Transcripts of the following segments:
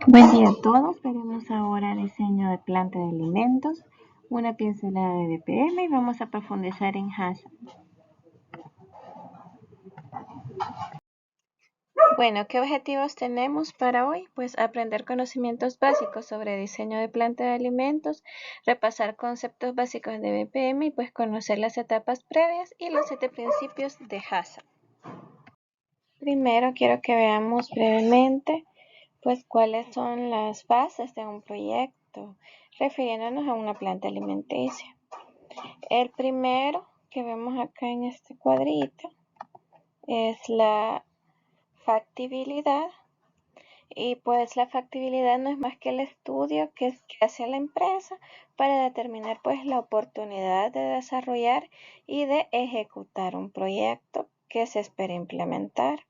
Buen día a todos, veremos ahora diseño de planta de alimentos, una pincelada de DPM y vamos a profundizar en HACCP. Bueno, ¿qué objetivos tenemos para hoy? Pues aprender conocimientos básicos sobre diseño de planta de alimentos, repasar conceptos básicos de BPM y pues conocer las etapas previas y los 7 principios de HACCP. Primero quiero que veamos brevemente pues cuáles son las fases de un proyecto, refiriéndonos a una planta alimenticia. El primero que vemos acá en este cuadrito es la factibilidad, y pues la factibilidad no es más que el estudio que hace la empresa para determinar pues la oportunidad de desarrollar y de ejecutar un proyecto que se espera implementar.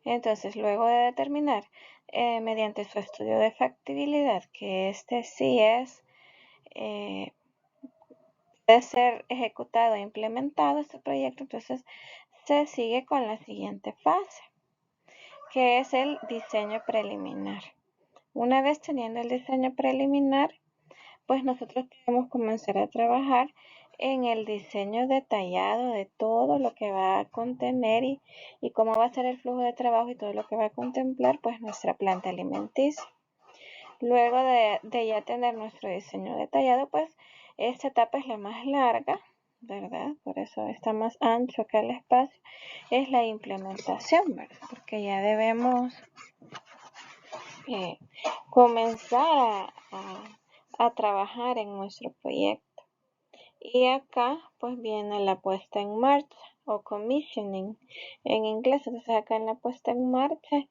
Entonces, luego de determinar mediante su estudio de factibilidad que este sí puede ser ejecutado e implementado este proyecto, entonces se sigue con la siguiente fase, que es el diseño preliminar. Una vez teniendo el diseño preliminar, pues nosotros podemos comenzar a trabajar en el diseño detallado de todo lo que va a contener y cómo va a ser el flujo de trabajo y todo lo que va a contemplar pues nuestra planta alimenticia. Luego de ya tener nuestro diseño detallado, pues esta etapa es la más larga, ¿verdad? Por eso está más ancho que el espacio, es la implementación, ¿verdad? Porque ya debemos comenzar a trabajar en nuestro proyecto. Y acá pues viene la puesta en marcha o commissioning en inglés. Entonces acá en la puesta en marcha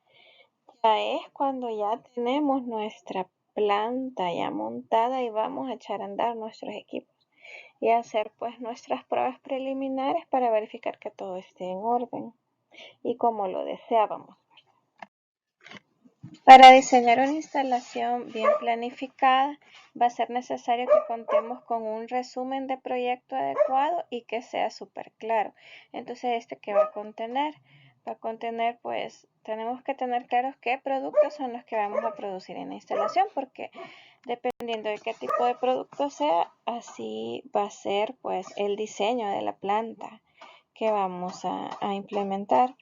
ya es cuando ya tenemos nuestra planta ya montada y vamos a echar a andar nuestros equipos y hacer pues nuestras pruebas preliminares para verificar que todo esté en orden y como lo deseábamos. Para diseñar una instalación bien planificada, va a ser necesario que contemos con un resumen de proyecto adecuado y que sea súper claro. Entonces, ¿qué va a contener? Va a contener, pues, tenemos que tener claros qué productos son los que vamos a producir en la instalación, porque dependiendo de qué tipo de producto sea, así va a ser, pues, el diseño de la planta que vamos a implementar.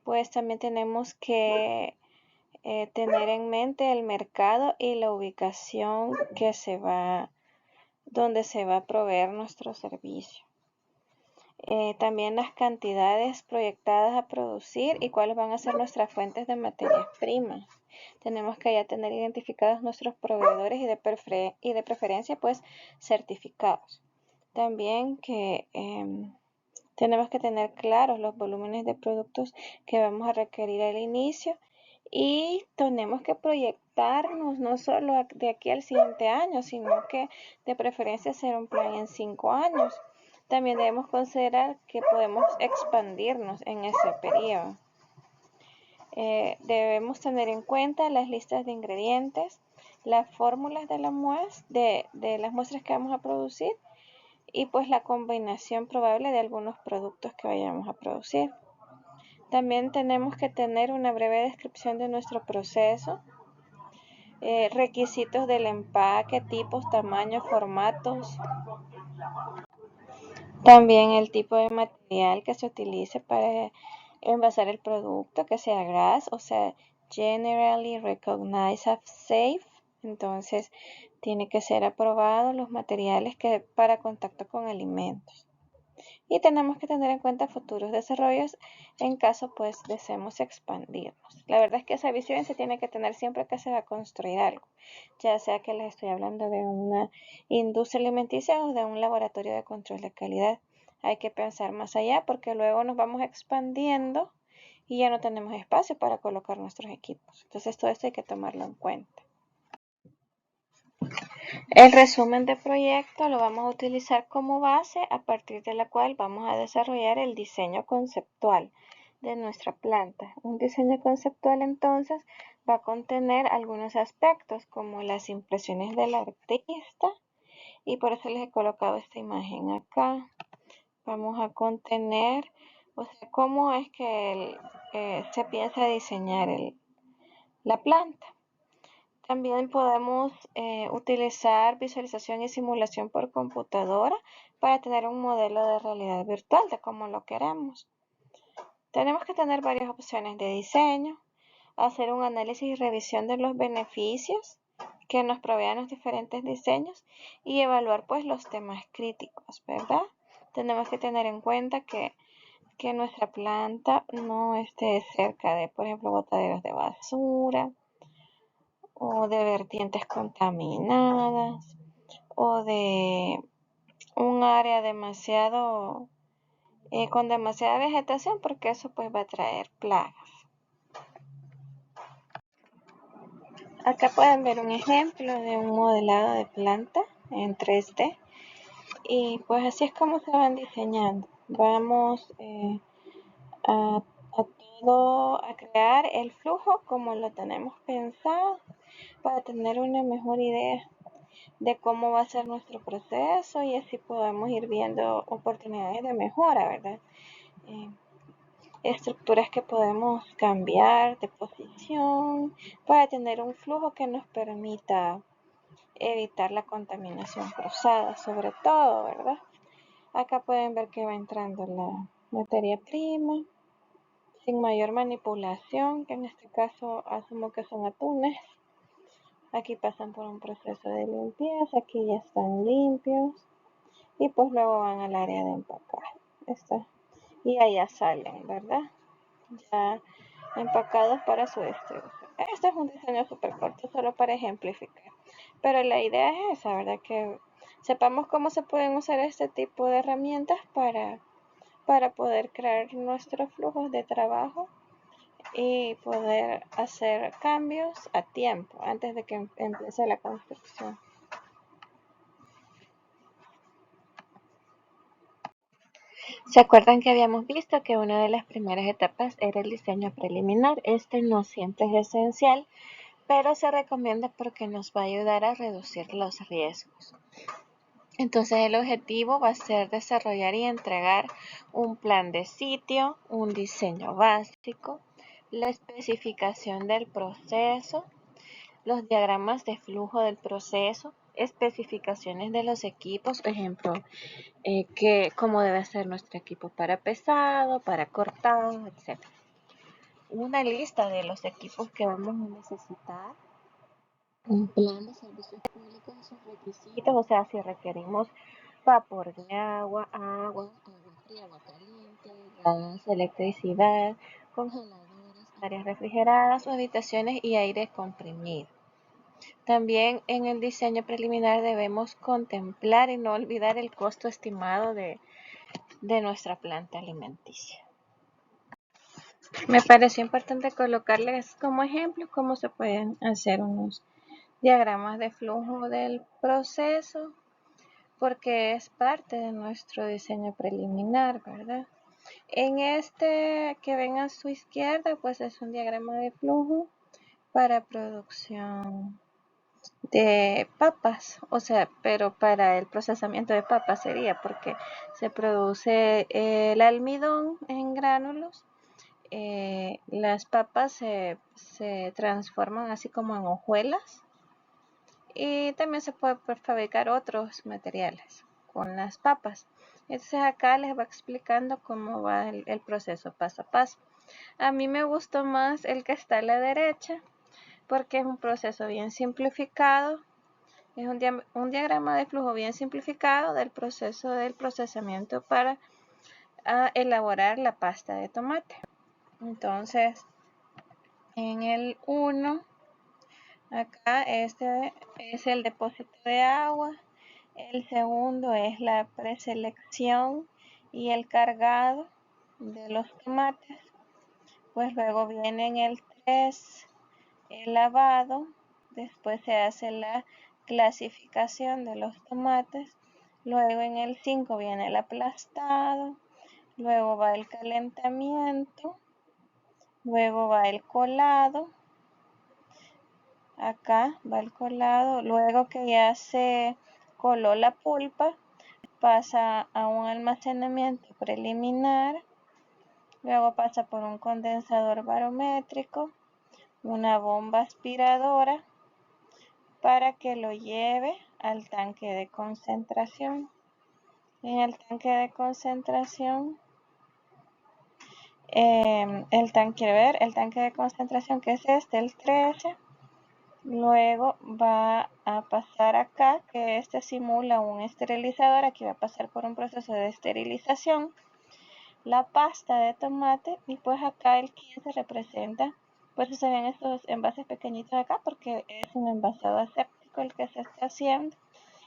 Pues también tenemos que tener en mente el mercado y la ubicación donde se va a proveer nuestro servicio. También las cantidades proyectadas a producir y cuáles van a ser nuestras fuentes de materias primas. Tenemos que ya tener identificados nuestros proveedores y de preferencia pues certificados. También que tenemos que tener claros los volúmenes de productos que vamos a requerir al inicio y tenemos que proyectarnos no solo de aquí al siguiente año, sino que de preferencia hacer un plan en 5 años. También debemos considerar que podemos expandirnos en ese periodo. Debemos tener en cuenta las listas de ingredientes, las fórmulas de las muestras que vamos a producir y pues la combinación probable de algunos productos que vayamos a producir. También tenemos que tener una breve descripción de nuestro proceso, requisitos del empaque, tipos, tamaños, formatos. También el tipo de material que se utilice para envasar el producto, que sea GRAS, o sea, Generally Recognized as Safe. Entonces, tiene que ser aprobado los materiales para contacto con alimentos. Y tenemos que tener en cuenta futuros desarrollos en caso pues deseemos expandirnos. La verdad es que esa visión se tiene que tener siempre que se va a construir algo, ya sea que les estoy hablando de una industria alimenticia o de un laboratorio de control de calidad. Hay que pensar más allá porque luego nos vamos expandiendo y ya no tenemos espacio para colocar nuestros equipos. Entonces todo esto hay que tomarlo en cuenta. El resumen de proyecto lo vamos a utilizar como base a partir de la cual vamos a desarrollar el diseño conceptual de nuestra planta. Un diseño conceptual entonces va a contener algunos aspectos como las impresiones del artista y por eso les he colocado esta imagen acá. Vamos a contener, o sea, cómo es que se piensa diseñar la planta. También podemos utilizar visualización y simulación por computadora para tener un modelo de realidad virtual de cómo lo queremos. Tenemos que tener varias opciones de diseño, hacer un análisis y revisión de los beneficios que nos provean los diferentes diseños y evaluar pues los temas críticos, ¿verdad? Tenemos que tener en cuenta que nuestra planta no esté cerca de, por ejemplo, botaderos de basura o de vertientes contaminadas o de un área demasiado con demasiada vegetación, porque eso pues va a traer plagas. Acá pueden ver un ejemplo de un modelado de planta en 3D y pues así es como se van diseñando. Vamos a, a crear el flujo como lo tenemos pensado para tener una mejor idea de cómo va a ser nuestro proceso y así podemos ir viendo oportunidades de mejora, ¿verdad? Estructuras que podemos cambiar de posición para tener un flujo que nos permita evitar la contaminación cruzada, sobre todo, ¿verdad? Acá pueden ver que va entrando la materia prima sin mayor manipulación, que en este caso asumo que son atunes. Aquí pasan por un proceso de limpieza, aquí ya están limpios y pues luego van al área de empacaje. Y allá salen, ¿verdad? Ya empacados para su distribución. Este es un diseño súper corto, solo para ejemplificar. Pero la idea es esa, ¿verdad? Que sepamos cómo se pueden usar este tipo de herramientas para poder crear nuestros flujos de trabajo y poder hacer cambios a tiempo, antes de que empiece la construcción. ¿Se acuerdan que habíamos visto que una de las primeras etapas era el diseño preliminar? Este no siempre es esencial, pero se recomienda porque nos va a ayudar a reducir los riesgos. Entonces el objetivo va a ser desarrollar y entregar un plan de sitio, un diseño básico, la especificación del proceso, los diagramas de flujo del proceso, especificaciones de los equipos, por ejemplo, cómo debe ser nuestro equipo para pesado, para cortado, etc. Una lista de los equipos que vamos a necesitar, un plan de servicios públicos y sus requisitos, o sea, si requerimos vapor de agua fría, agua caliente, gas, electricidad, congeladores, áreas refrigeradas o habitaciones y aire comprimido. También en el diseño preliminar debemos contemplar y no olvidar el costo estimado de nuestra planta alimenticia. Me pareció importante colocarles como ejemplo cómo se pueden hacer unos diagramas de flujo del proceso, porque es parte de nuestro diseño preliminar, ¿verdad? En este que ven a su izquierda, pues es un diagrama de flujo para producción de papas, o sea, pero para el procesamiento de papas sería porque se produce el almidón en gránulos, las papas se transforman así como en hojuelas y también se puede fabricar otros materiales con las papas. Entonces acá les va explicando cómo va el proceso paso a paso. A mí me gustó más el que está a la derecha porque es un proceso bien simplificado. Es un diagrama de flujo bien simplificado del proceso del procesamiento para elaborar la pasta de tomate. Entonces, en el 1, acá este es el depósito de agua. El segundo es la preselección y el cargado de los tomates. Pues luego viene en el 3 el lavado. Después se hace la clasificación de los tomates. Luego en el 5 viene el aplastado. Luego va el calentamiento. Luego va el colado. Acá va el colado. Luego que ya se coló la pulpa, pasa a un almacenamiento preliminar. Luego pasa por un condensador barométrico, una bomba aspiradora para que lo lleve al tanque de concentración. En el tanque de concentración, el tanque de concentración que es este, el 13, luego va a pasar acá, que este simula un esterilizador, aquí va a pasar por un proceso de esterilización, la pasta de tomate, y pues acá el 15 representa, por eso se ven estos envases pequeñitos acá, porque es un envasado aséptico el que se está haciendo,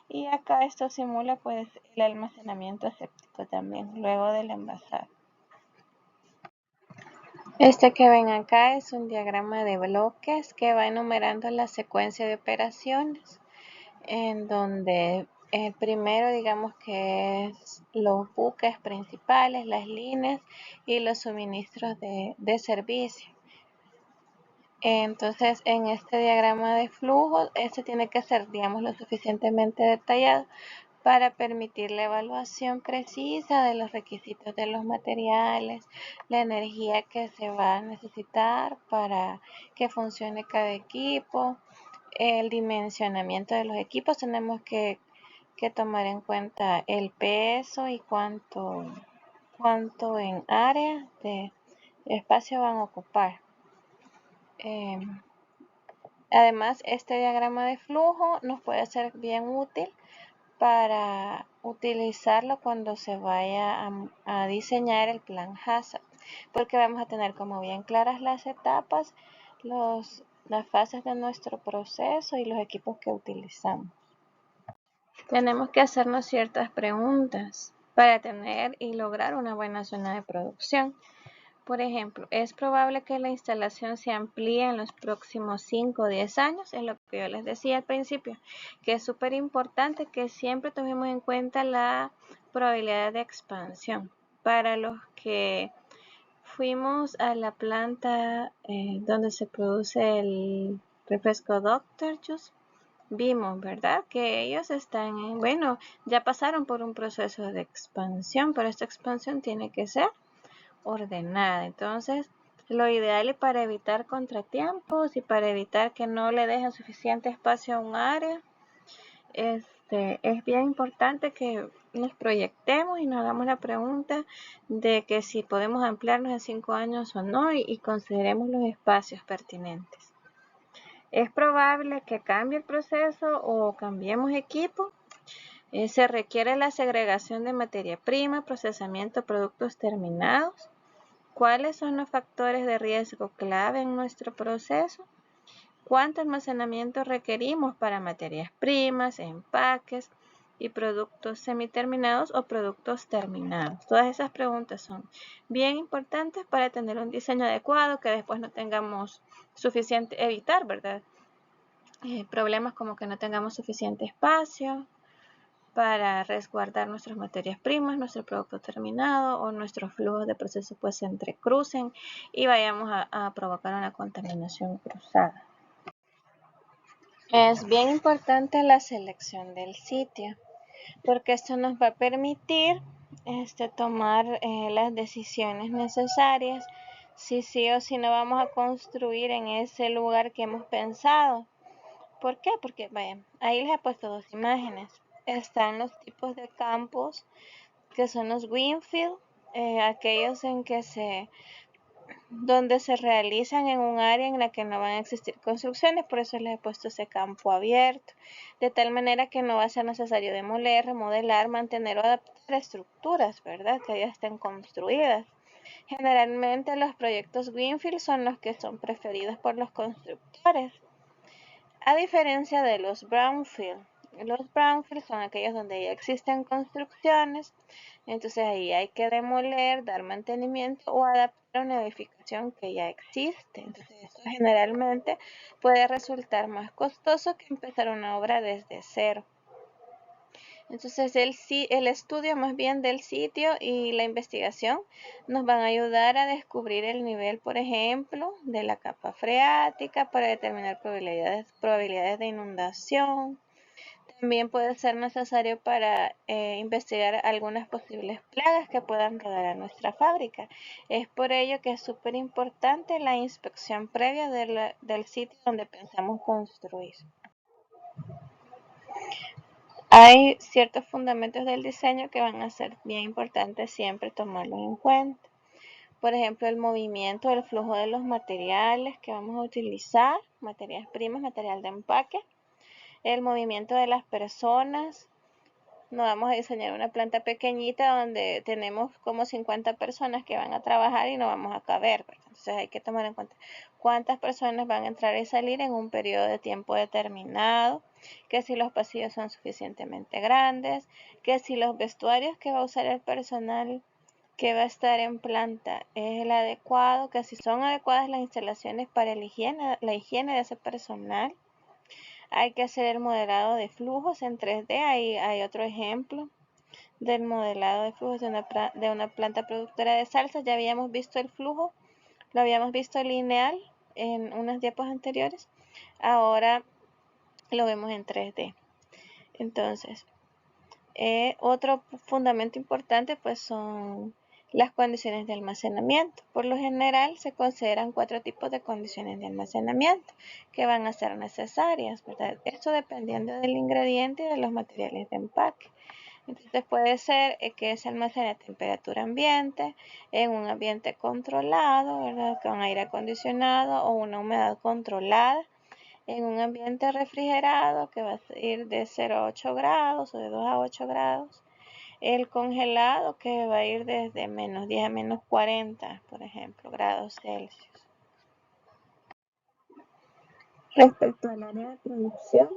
y acá esto simula pues el almacenamiento aséptico también, luego del envasado. Este que ven acá es un diagrama de bloques que va enumerando la secuencia de operaciones, en donde el primero digamos que es los buques principales, las líneas y los suministros de servicio. Entonces en este diagrama de flujo, este tiene que ser digamos lo suficientemente detallado para permitir la evaluación precisa de los requisitos de los materiales, la energía que se va a necesitar para que funcione cada equipo, el dimensionamiento de los equipos. Tenemos que tomar en cuenta el peso y cuánto en área de espacio van a ocupar. Además, este diagrama de flujo nos puede ser bien útil para utilizarlo cuando se vaya a diseñar el plan HACCP, porque vamos a tener como bien claras las etapas, las fases de nuestro proceso y los equipos que utilizamos. Tenemos que hacernos ciertas preguntas para tener y lograr una buena zona de producción. Por ejemplo, ¿es probable que la instalación se amplíe en los próximos 5 o 10 años? Es lo que yo les decía al principio, que es súper importante que siempre tomemos en cuenta la probabilidad de expansión. Para los que fuimos a la planta donde se produce el refresco Dr. Juice, vimos, ¿verdad? Que ellos están, bueno, ya pasaron por un proceso de expansión, pero esta expansión tiene que ser ordenada. Entonces, lo ideal es para evitar contratiempos y para evitar que no le dejen suficiente espacio a un área, es bien importante que nos proyectemos y nos hagamos la pregunta de que si podemos ampliarnos en 5 años o no y consideremos los espacios pertinentes. Es probable que cambie el proceso o cambiemos equipo. Se requiere la segregación de materia prima, procesamiento de productos terminados. ¿Cuáles son los factores de riesgo clave en nuestro proceso? ¿Cuánto almacenamiento requerimos para materias primas, empaques y productos semiterminados o productos terminados? Todas esas preguntas son bien importantes para tener un diseño adecuado, que después no tengamos suficiente, evitar, ¿verdad? Problemas como que no tengamos suficiente espacio para resguardar nuestras materias primas, nuestro producto terminado o nuestros flujos de proceso pues se entrecrucen y vayamos a provocar una contaminación cruzada. Es bien importante la selección del sitio, porque esto nos va a permitir tomar las decisiones necesarias, si sí o si no vamos a construir en ese lugar que hemos pensado. ¿Por qué? Porque, vaya, ahí les he puesto dos imágenes. Están los tipos de campos, que son los greenfield, aquellos donde se realizan en un área en la que no van a existir construcciones, por eso les he puesto ese campo abierto, de tal manera que no va a ser necesario demoler, remodelar, mantener o adaptar estructuras, ¿verdad? Que ya estén construidas. Generalmente los proyectos greenfield son los que son preferidos por los constructores, a diferencia de los brownfield. Los brownfield son aquellos donde ya existen construcciones, entonces ahí hay que demoler, dar mantenimiento o adaptar una edificación que ya existe. Entonces esto generalmente puede resultar más costoso que empezar una obra desde cero. Entonces el estudio más bien del sitio y la investigación nos van a ayudar a descubrir el nivel, por ejemplo, de la capa freática para determinar probabilidades de inundación. También puede ser necesario para investigar algunas posibles plagas que puedan rodar a nuestra fábrica. Es por ello que es súper importante la inspección previa del sitio donde pensamos construir. Hay ciertos fundamentos del diseño que van a ser bien importantes siempre tomarlos en cuenta. Por ejemplo, el movimiento, el flujo de los materiales que vamos a utilizar, materias primas, material de empaque, el movimiento de las personas. No vamos a diseñar una planta pequeñita donde tenemos como 50 personas que van a trabajar y no vamos a caber, ¿verdad? Entonces hay que tomar en cuenta cuántas personas van a entrar y salir en un periodo de tiempo determinado, que si los pasillos son suficientemente grandes, que si los vestuarios que va a usar el personal que va a estar en planta es el adecuado, que si son adecuadas las instalaciones para la higiene de ese personal. Hay que hacer el modelado de flujos en 3D. Ahí hay otro ejemplo del modelado de flujos de una planta productora de salsa. Ya habíamos visto el flujo, lo habíamos visto lineal en unas diapos anteriores. Ahora lo vemos en 3D. Entonces, otro fundamento importante pues son las condiciones de almacenamiento. Por lo general se consideran 4 tipos de condiciones de almacenamiento que van a ser necesarias, ¿verdad? Esto dependiendo del ingrediente y de los materiales de empaque. Entonces puede ser que se almacene a temperatura ambiente, en un ambiente controlado, ¿verdad? Con aire acondicionado o una humedad controlada, en un ambiente refrigerado que va a ir de 0 a 8 grados o de 2 a 8 grados. El congelado que va a ir desde menos 10 a menos 40, por ejemplo, grados Celsius. Respecto al área de producción,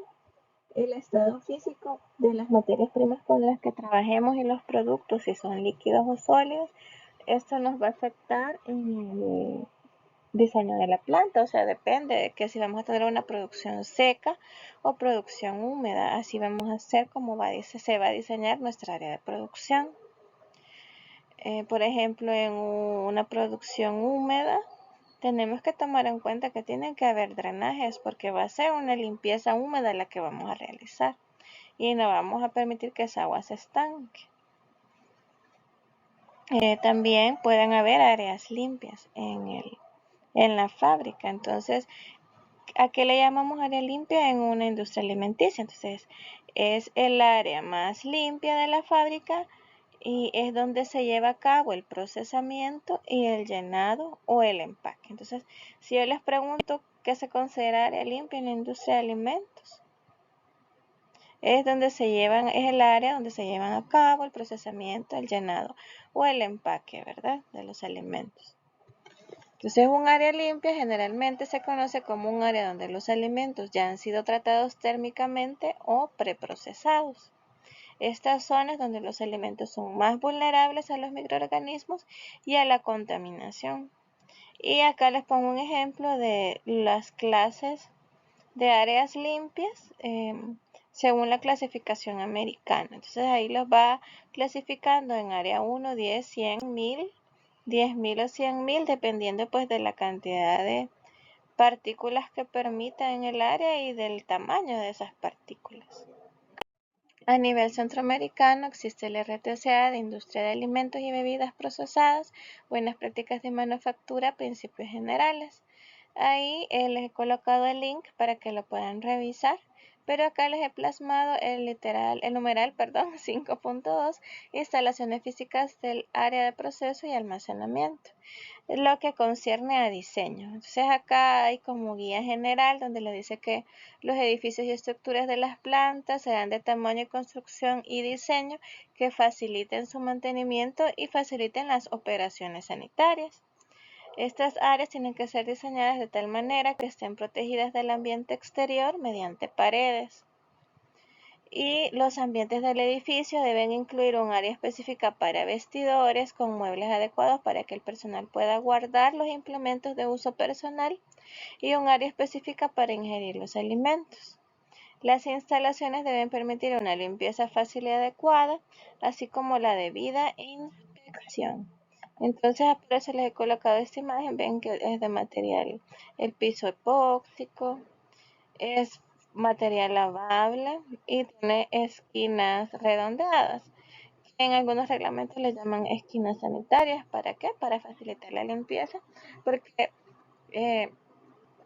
el estado físico de las materias primas con las que trabajemos y los productos, si son líquidos o sólidos, esto nos va a afectar en el diseño de la planta, o sea, depende de que si vamos a tener una producción seca o producción húmeda, así vamos a hacer como se va a diseñar nuestra área de producción. Por ejemplo, en una producción húmeda, tenemos que tomar en cuenta que tienen que haber drenajes porque va a ser una limpieza húmeda la que vamos a realizar y no vamos a permitir que esa agua se estanque. También pueden haber áreas limpias en la fábrica. Entonces, ¿a qué le llamamos área limpia en una industria alimenticia? Entonces, es el área más limpia de la fábrica y es donde se lleva a cabo el procesamiento y el llenado o el empaque. Entonces, si yo les pregunto qué se considera área limpia en la industria de alimentos, es el área donde se llevan a cabo el procesamiento, el llenado o el empaque, ¿verdad? De los alimentos. Entonces, un área limpia generalmente se conoce como un área donde los alimentos ya han sido tratados térmicamente o preprocesados. Estas zonas donde los alimentos son más vulnerables a los microorganismos y a la contaminación. Y acá les pongo un ejemplo de las clases de áreas limpias según la clasificación americana. Entonces ahí los va clasificando en área 1, 10, 100, 1000, 10.000 o 100.000, dependiendo pues de la cantidad de partículas que permita en el área y del tamaño de esas partículas. A nivel centroamericano existe el RTCA de Industria de Alimentos y Bebidas Procesadas, Buenas Prácticas de Manufactura, Principios Generales. Ahí les he colocado el link para que lo puedan revisar, pero acá les he plasmado el numeral 5.2, instalaciones físicas del área de proceso y almacenamiento, lo que concierne a diseño. Entonces acá hay como guía general donde le dice que los edificios y estructuras de las plantas serán de tamaño y construcción y diseño que faciliten su mantenimiento y faciliten las operaciones sanitarias. Estas áreas tienen que ser diseñadas de tal manera que estén protegidas del ambiente exterior mediante paredes. Y los ambientes del edificio deben incluir un área específica para vestidores con muebles adecuados para que el personal pueda guardar los implementos de uso personal y un área específica para ingerir los alimentos. Las instalaciones deben permitir una limpieza fácil y adecuada, así como la debida inspección. Entonces, por eso les he colocado esta imagen, ven que es de material, el piso epóxico, es material lavable y tiene esquinas redondeadas. En algunos reglamentos le llaman esquinas sanitarias. ¿Para qué? Para facilitar la limpieza, porque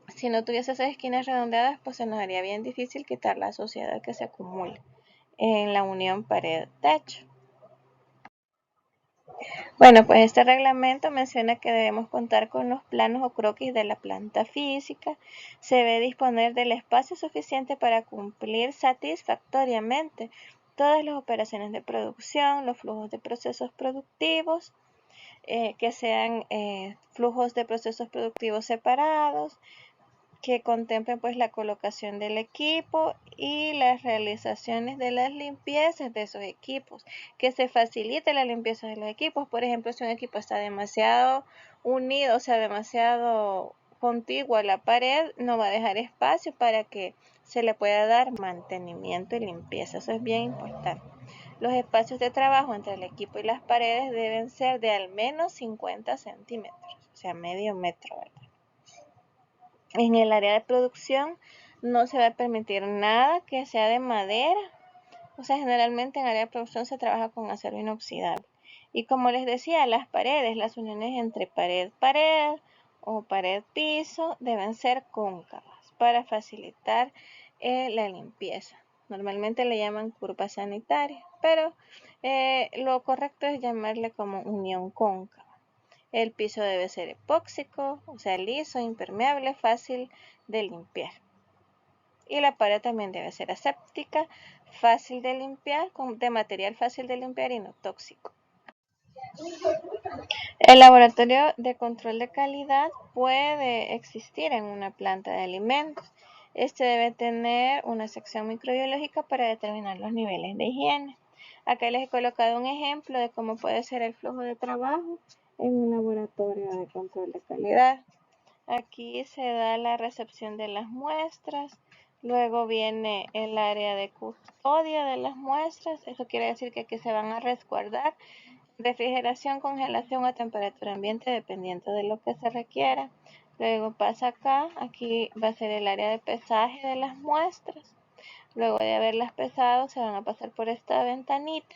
si no tuviese esas esquinas redondeadas, pues se nos haría bien difícil quitar la suciedad que se acumula en la unión pared-techo. Bueno, pues este reglamento menciona que debemos contar con los planos o croquis de la planta física. Se debe disponer del espacio suficiente para cumplir satisfactoriamente todas las operaciones de producción, los flujos de procesos productivos, que sean flujos de procesos productivos separados, que contemplen pues la colocación del equipo y las realizaciones de las limpiezas de esos equipos, que se facilite la limpieza de los equipos. Por ejemplo, si un equipo está demasiado unido, o sea, demasiado contiguo a la pared, no va a dejar espacio para que se le pueda dar mantenimiento y limpieza. Eso es bien importante. Los espacios de trabajo entre el equipo y las paredes deben ser de al menos 50 centímetros, o sea, medio metro, ¿verdad? En el área de producción no se va a permitir nada que sea de madera. O sea, generalmente en área de producción se trabaja con acero inoxidable. Y como les decía, las paredes, las uniones entre pared-pared o pared-piso deben ser cóncavas para facilitar la limpieza. Normalmente le llaman curva sanitaria, pero lo correcto es llamarle como unión cóncava. El piso debe ser epóxico, o sea, liso, impermeable, fácil de limpiar. Y la pared también debe ser aséptica, fácil de limpiar, de material fácil de limpiar y no tóxico. El laboratorio de control de calidad puede existir en una planta de alimentos. Este debe tener una sección microbiológica para determinar los niveles de higiene. Acá les he colocado un ejemplo de cómo puede ser el flujo de trabajo en un laboratorio de control de calidad. Aquí se da la recepción de las muestras, luego viene el área de custodia de las muestras, eso quiere decir que aquí se van a resguardar, refrigeración, congelación a temperatura ambiente dependiendo de lo que se requiera. Luego pasa acá, aquí va a ser el área de pesaje de las muestras. Luego de haberlas pesado se van a pasar por esta ventanita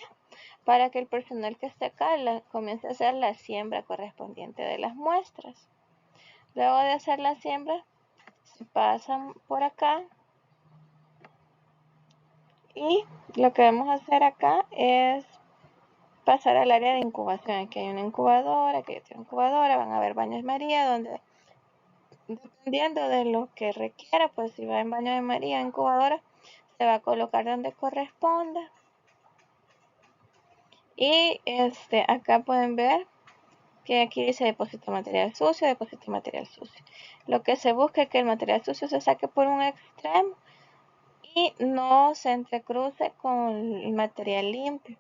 para que el personal que esté acá comience a hacer la siembra correspondiente de las muestras. Luego de hacer la siembra, se pasan por acá y lo que vamos a hacer acá es pasar al área de incubación. Aquí hay una incubadora, aquí hay otra incubadora, van a haber baños María, donde dependiendo de lo que requiera, pues si va en baño de María, incubadora, se va a colocar donde corresponda. Y acá pueden ver que aquí dice depósito de material sucio, depósito de material sucio. Lo que se busca es que el material sucio se saque por un extremo y no se entrecruce con el material limpio.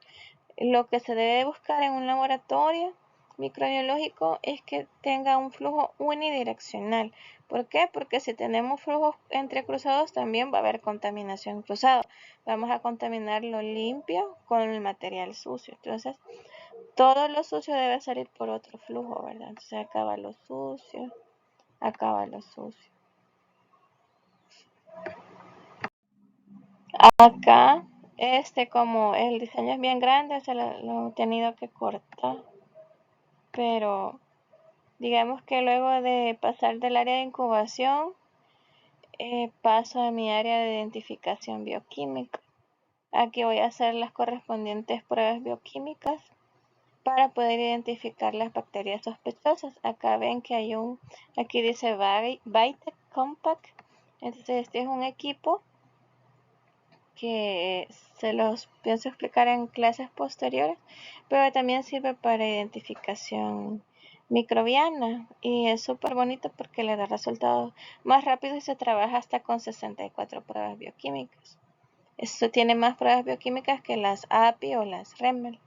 Lo que se debe buscar en un laboratorio microbiológico es que tenga un flujo unidireccional. ¿Por qué? Porque si tenemos flujos entrecruzados también va a haber contaminación cruzada. Vamos a contaminar lo limpio con el material sucio. Entonces, todo lo sucio debe salir por otro flujo, ¿verdad? Entonces, acá va lo sucio, acá va lo sucio. Acá, como el diseño es bien grande, se lo he tenido que cortar. Pero digamos que luego de pasar del área de incubación, paso a mi área de identificación bioquímica. Aquí voy a hacer las correspondientes pruebas bioquímicas para poder identificar las bacterias sospechosas. Acá ven que hay aquí dice Vitec Compact. Entonces este es un equipo que se los pienso explicar en clases posteriores, pero también sirve para identificación microbiana y es súper bonito porque le da resultados más rápidos y se trabaja hasta con 64 pruebas bioquímicas. Esto tiene más pruebas bioquímicas que las API o las REMEL.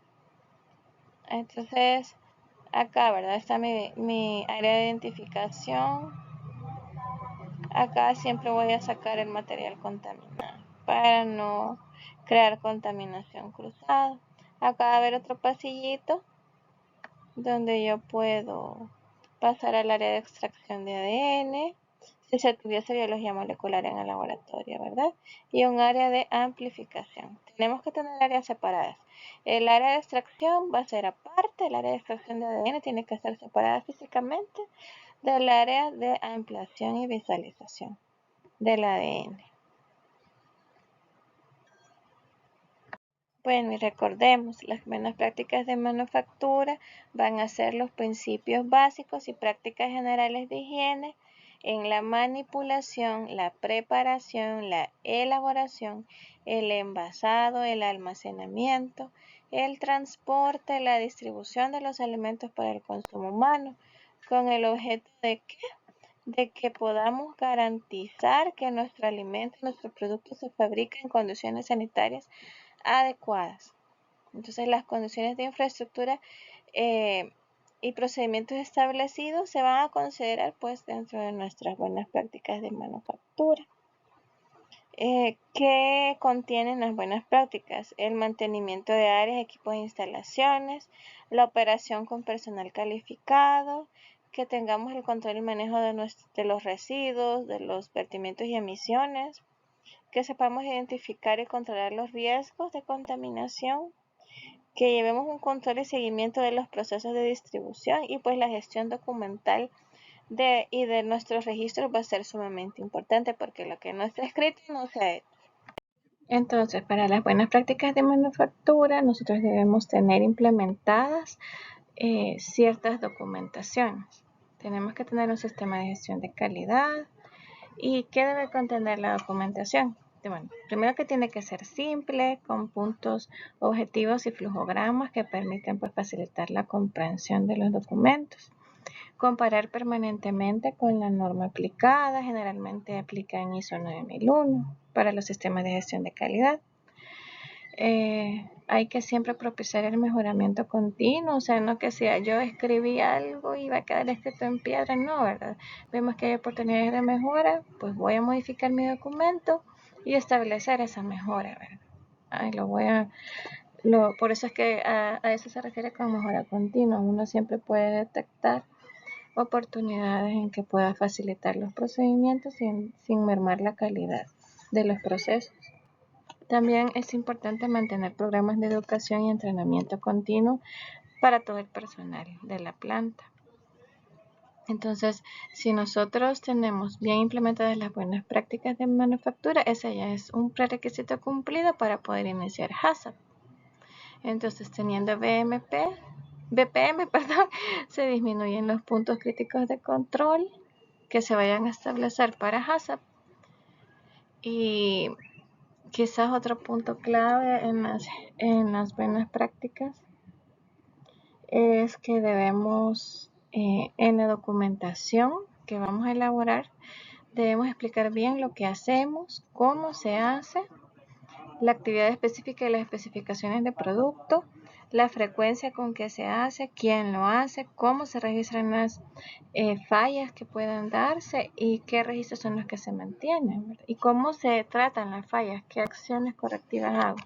Entonces, acá, ¿verdad? Está mi área de identificación. Acá siempre voy a sacar el material contaminado para no crear contaminación cruzada. Acá va a haber otro pasillito donde yo puedo pasar al área de extracción de ADN, si se tuviese biología molecular en el laboratorio, ¿verdad? Y un área de amplificación. Tenemos que tener áreas separadas. El área de extracción va a ser aparte, el área de extracción de ADN tiene que ser separada físicamente del área de ampliación y visualización del ADN. Bueno, y recordemos, las buenas prácticas de manufactura van a ser los principios básicos y prácticas generales de higiene en la manipulación, la preparación, la elaboración, el envasado, el almacenamiento, el transporte, la distribución de los alimentos para el consumo humano, con el objeto de que podamos garantizar que nuestro alimento, nuestro producto se fabrica en condiciones sanitarias adecuadas. Entonces, las condiciones de infraestructura eh, y procedimientos establecidos se van a considerar pues dentro de nuestras buenas prácticas de manufactura. ¿Qué contienen las buenas prácticas? El mantenimiento de áreas, equipos e instalaciones, la operación con personal calificado, que tengamos el control y manejo de los residuos, de los vertimientos y emisiones, que sepamos identificar y controlar los riesgos de contaminación, que llevemos un control y seguimiento de los procesos de distribución y pues la gestión documental y de nuestros registros va a ser sumamente importante porque lo que no está escrito no se ha hecho. Entonces, para las buenas prácticas de manufactura, nosotros debemos tener implementadas ciertas documentaciones. Tenemos que tener un sistema de gestión de calidad. ¿Y qué debe contener la documentación? Bueno, primero que tiene que ser simple, con puntos objetivos y flujogramas que permiten pues, facilitar la comprensión de los documentos. Comparar permanentemente con la norma aplicada, generalmente aplica en ISO 9001 para los sistemas de gestión de calidad. Hay que siempre propiciar el mejoramiento continuo, o sea, no que sea yo escribí algo y va a quedar escrito en piedra, no, ¿verdad? Vemos que hay oportunidades de mejora, pues voy a modificar mi documento y establecer esa mejora, ¿verdad? Por eso es que a eso se refiere con mejora continua. Uno siempre puede detectar oportunidades en que pueda facilitar los procedimientos sin mermar la calidad de los procesos. También es importante mantener programas de educación y entrenamiento continuo para todo el personal de la planta. Entonces, si nosotros tenemos bien implementadas las buenas prácticas de manufactura, ese ya es un prerequisito cumplido para poder iniciar HACCP. Entonces, teniendo BPM, se disminuyen los puntos críticos de control que se vayan a establecer para HACCP. Y quizás otro punto clave en las buenas prácticas es que debemos, en la documentación que vamos a elaborar, debemos explicar bien lo que hacemos, cómo se hace, la actividad específica y las especificaciones de producto, la frecuencia con que se hace, quién lo hace, cómo se registran las fallas que pueden darse y qué registros son los que se mantienen, ¿verdad? Y cómo se tratan las fallas, qué acciones correctivas hago.